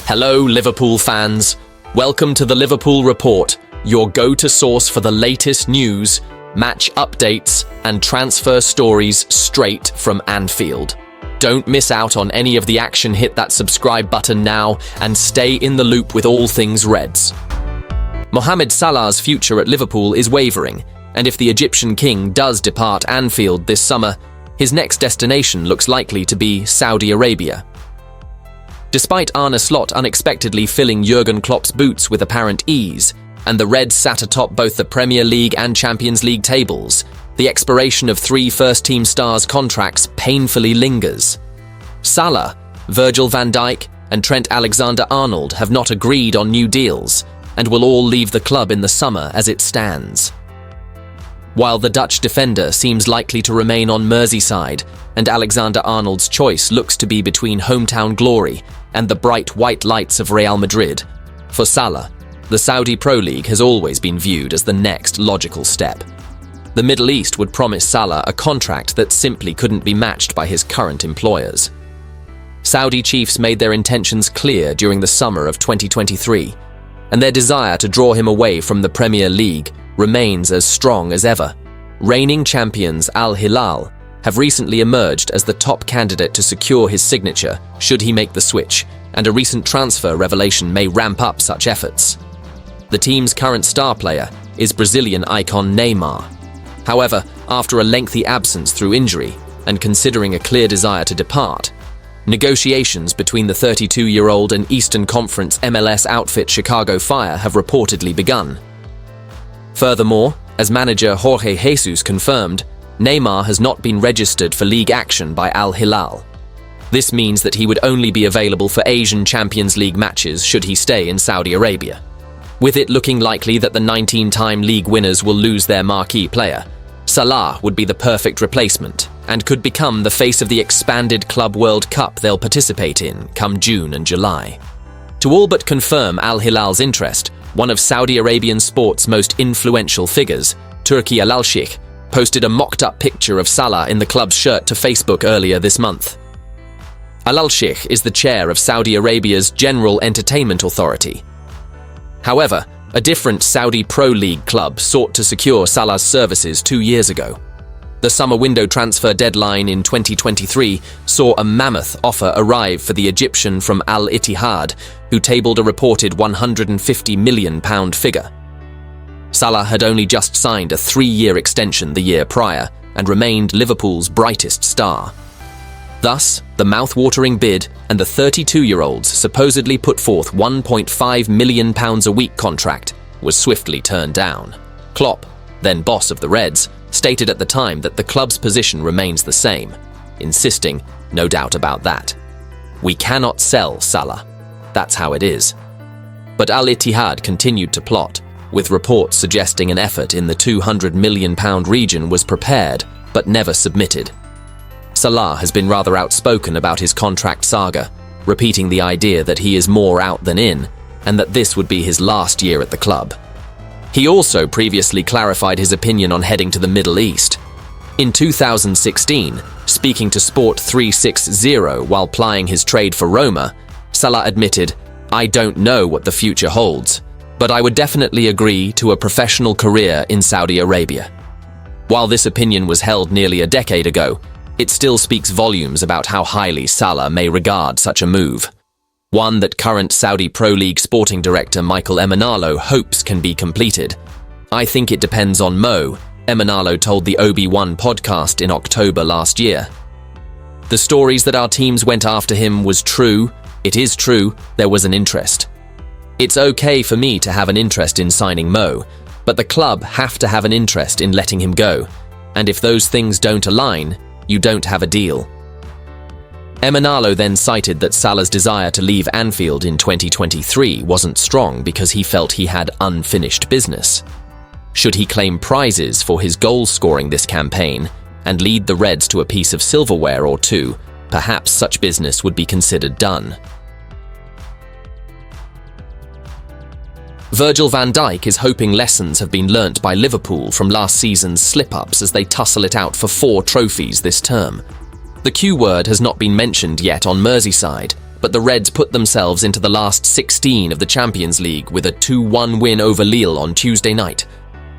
Hello, Liverpool fans. Welcome to the Liverpool Report, your go-to source for the latest news, match updates, and transfer stories straight from Anfield. Don't miss out on any of the action. Hit that subscribe button now and stay in the loop with all things Reds. Mohamed Salah's future at Liverpool is wavering, and if the Egyptian king does depart Anfield this summer, his next destination looks likely to be Saudi Arabia. Despite Arne Slot unexpectedly filling Jurgen Klopp's boots with apparent ease, and the Reds sat atop both the Premier League and Champions League tables, the expiration of 3 first-team stars' contracts painfully lingers. Salah, Virgil van Dijk, and Trent Alexander-Arnold have not agreed on new deals, and will all leave the club in the summer as it stands. While the Dutch defender seems likely to remain on Merseyside, and Alexander-Arnold's choice looks to be between hometown glory and the bright white lights of Real Madrid, for Salah, the Saudi Pro League has always been viewed as the next logical step. The Middle East would promise Salah a contract that simply couldn't be matched by his current employers. Saudi chiefs made their intentions clear during the summer of 2023, and their desire to draw him away from the Premier League remains as strong as ever. Reigning champions Al-Hilal have recently emerged as the top candidate to secure his signature should he make the switch, and a recent transfer revelation may ramp up such efforts. The team's current star player is Brazilian icon Neymar. However, after a lengthy absence through injury and considering a clear desire to depart, negotiations between the 32-year-old and Eastern Conference MLS outfit Chicago Fire have reportedly begun. Furthermore, as manager Jorge Jesus confirmed, Neymar has not been registered for league action by Al-Hilal. This means that he would only be available for Asian Champions League matches should he stay in Saudi Arabia. With it looking likely that the 19-time league winners will lose their marquee player, Salah would be the perfect replacement and could become the face of the expanded Club World Cup they'll participate in come June and July. To all but confirm Al-Hilal's interest, one of Saudi Arabian sport's most influential figures, Turki Al-Sheikh, posted a mocked-up picture of Salah in the club's shirt to Facebook earlier this month. Al-Sheikh is the chair of Saudi Arabia's General Entertainment Authority. However, a different Saudi Pro League club sought to secure Salah's services 2 years ago. The summer window transfer deadline in 2023 saw a mammoth offer arrive for the Egyptian from Al-Ittihad, who tabled a reported £150 million figure. Salah had only just signed a 3-year extension the year prior and remained Liverpool's brightest star. Thus, the mouth-watering bid and the 32-year-old's supposedly put forth £1.5 million a week contract was swiftly turned down. Klopp, then boss of the Reds, stated at the time that the club's position remains the same, insisting, no doubt about that, "We cannot sell Salah. That's how it is." But Al-Ittihad continued to plot, with reports suggesting an effort in the £200 million region was prepared but never submitted. Salah has been rather outspoken about his contract saga, repeating the idea that he is more out than in, and that this would be his last year at the club. He also previously clarified his opinion on heading to the Middle East. In 2016, speaking to Sport 360 while plying his trade for Roma, Salah admitted, "I don't know what the future holds, but I would definitely agree to a professional career in Saudi Arabia." While this opinion was held nearly a decade ago, it still speaks volumes about how highly Salah may regard such a move. One that current Saudi Pro League sporting director Michael Emenalo hopes can be completed. "I think it depends on Mo," Emenalo told the OB1 podcast in October last year. "The stories that our teams went after him was true. It is true, there was an interest. It's okay for me to have an interest in signing Mo, but the club have to have an interest in letting him go, and if those things don't align, you don't have a deal." Emenalo then cited that Salah's desire to leave Anfield in 2023 wasn't strong because he felt he had unfinished business. Should he claim prizes for his goal scoring this campaign and lead the Reds to a piece of silverware or two, perhaps such business would be considered done. Virgil van Dijk is hoping lessons have been learnt by Liverpool from last season's slip-ups as they tussle it out for 4 trophies this term. The Q word has not been mentioned yet on Merseyside, but the Reds put themselves into the last 16 of the Champions League with a 2-1 win over Lille on Tuesday night.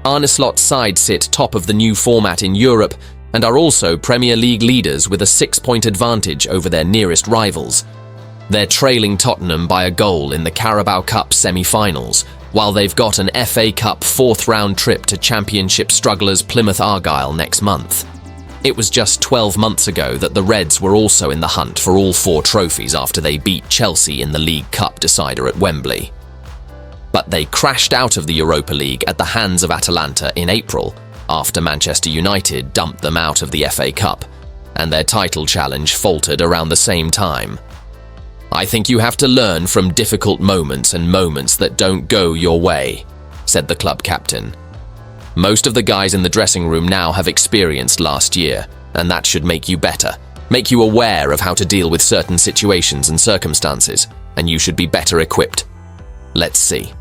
Arne Slot's side sit top of the new format in Europe and are also Premier League leaders with a 6-point advantage over their nearest rivals. They're trailing Tottenham by a goal in the Carabao Cup semi-finals, while they've got an FA Cup 4th-round trip to Championship strugglers Plymouth Argyle next month. It was just 12 months ago that the Reds were also in the hunt for all 4 trophies after they beat Chelsea in the League Cup decider at Wembley. But they crashed out of the Europa League at the hands of Atalanta in April, after Manchester United dumped them out of the FA Cup, and their title challenge faltered around the same time. "I think you have to learn from difficult moments and moments that don't go your way," said the club captain. "Most of the guys in the dressing room now have experienced last year, and that should make you better, make you aware of how to deal with certain situations and circumstances, and you should be better equipped. Let's see.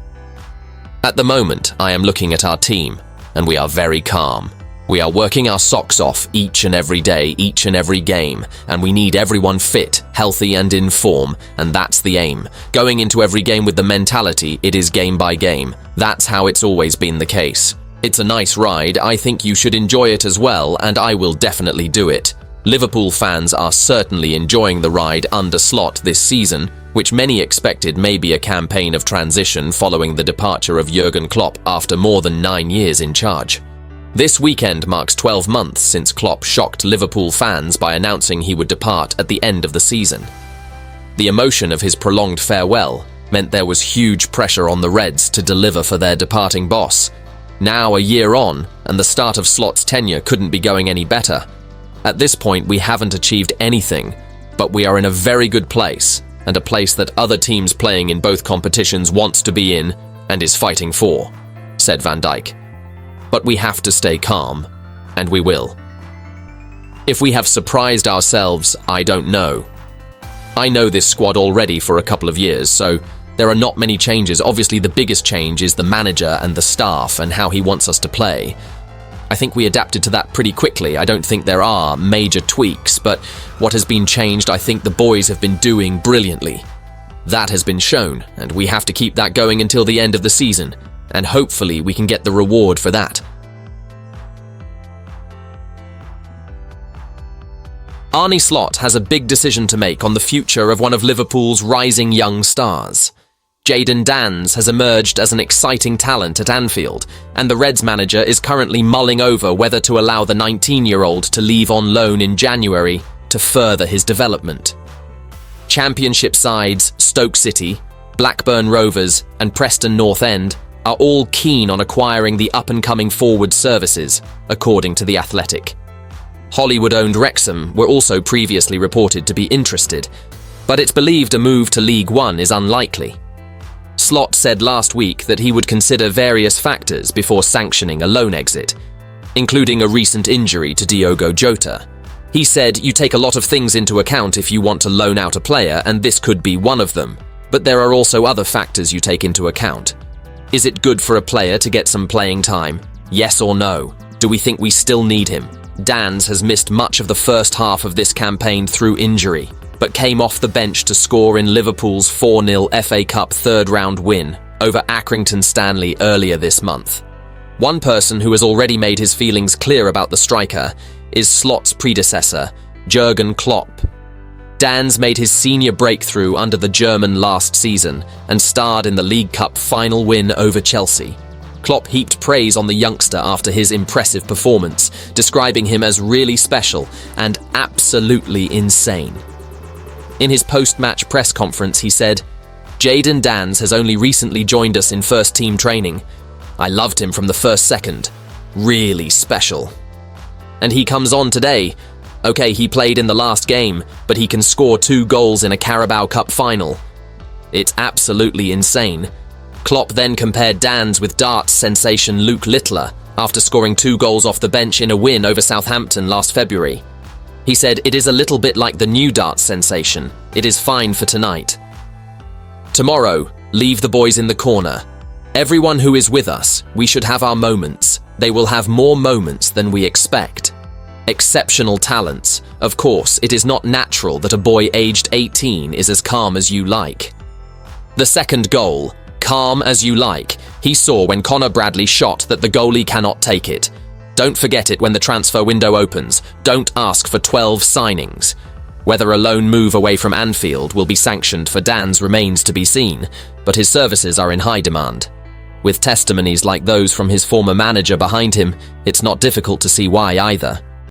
At the moment, I am looking at our team, and we are very calm. We are working our socks off each and every day, each and every game, and we need everyone fit, healthy and in form, and that's the aim. Going into every game with the mentality, it is game by game. That's how it's always been the case. It's a nice ride, I think you should enjoy it as well, and I will definitely do it. Liverpool fans are certainly enjoying the ride under Slot this season, which many expected may be a campaign of transition following the departure of Jurgen Klopp after more than 9 years in charge. This weekend marks 12 months since Klopp shocked Liverpool fans by announcing he would depart at the end of the season. The emotion of his prolonged farewell meant there was huge pressure on the Reds to deliver for their departing boss. Now a year on, and the start of Slot's tenure couldn't be going any better. At this point, we haven't achieved anything, but we are in a very good place, and a place that other teams playing in both competitions wants to be in and is fighting for," said Van Dijk. "But we have to stay calm, and we will. If we have surprised ourselves, I don't know. I know this squad already for a couple of years, so there are not many changes. Obviously, the biggest change is the manager and the staff and how he wants us to play. I think we adapted to that pretty quickly. I don't think there are major tweaks, but what has been changed, I think the boys have been doing brilliantly. That has been shown, and we have to keep that going until the end of the season, and hopefully we can get the reward for that." Arne Slot has a big decision to make on the future of one of Liverpool's rising young stars. Jaden Dans has emerged as an exciting talent at Anfield, and the Reds manager is currently mulling over whether to allow the 19-year-old to leave on loan in January to further his development. Championship sides Stoke City, Blackburn Rovers and Preston North End are all keen on acquiring the up-and-coming forward services, according to The Athletic. Hollywood-owned Wrexham were also previously reported to be interested, but it's believed a move to League One is unlikely. Slot said last week that he would consider various factors before sanctioning a loan exit, including a recent injury to Diogo Jota. He said, "You take a lot of things into account if you want to loan out a player, and this could be one of them. But there are also other factors you take into account. Is it good for a player to get some playing time? Yes or no? Do we think we still need him?" Dans has missed much of the first half of this campaign through injury, but came off the bench to score in Liverpool's 4-0 FA Cup third-round win over Accrington Stanley earlier this month. One person who has already made his feelings clear about the striker is Slot's predecessor, Jurgen Klopp. Dans made his senior breakthrough under the German last season and starred in the League Cup final win over Chelsea. Klopp heaped praise on the youngster after his impressive performance, describing him as really special and absolutely insane. In his post-match press conference, he said, "Jaden Dans has only recently joined us in first-team training. I loved him from the first second. Really special. And he comes on today. Okay, he played in the last game, but he can score 2 goals in a Carabao Cup final. It's absolutely insane." Klopp then compared Dans with darts sensation Luke Littler after scoring 2 goals off the bench in a win over Southampton last February. He said, "It is a little bit like the new darts sensation. It is fine for tonight. Tomorrow, leave the boys in the corner. Everyone who is with us, we should have our moments. They will have more moments than we expect. Exceptional talents, Of course, it is not natural that a boy aged 18 is as calm as you like. The second goal, calm as you like, he saw when Connor Bradley shot that the goalie cannot take it. Don't forget it when the transfer window opens. Don't ask for 12 signings. Whether a loan move away from Anfield will be sanctioned for Dans remains to be seen, but his services are in high demand. With testimonies like those from his former manager behind him, it's not difficult to see why either.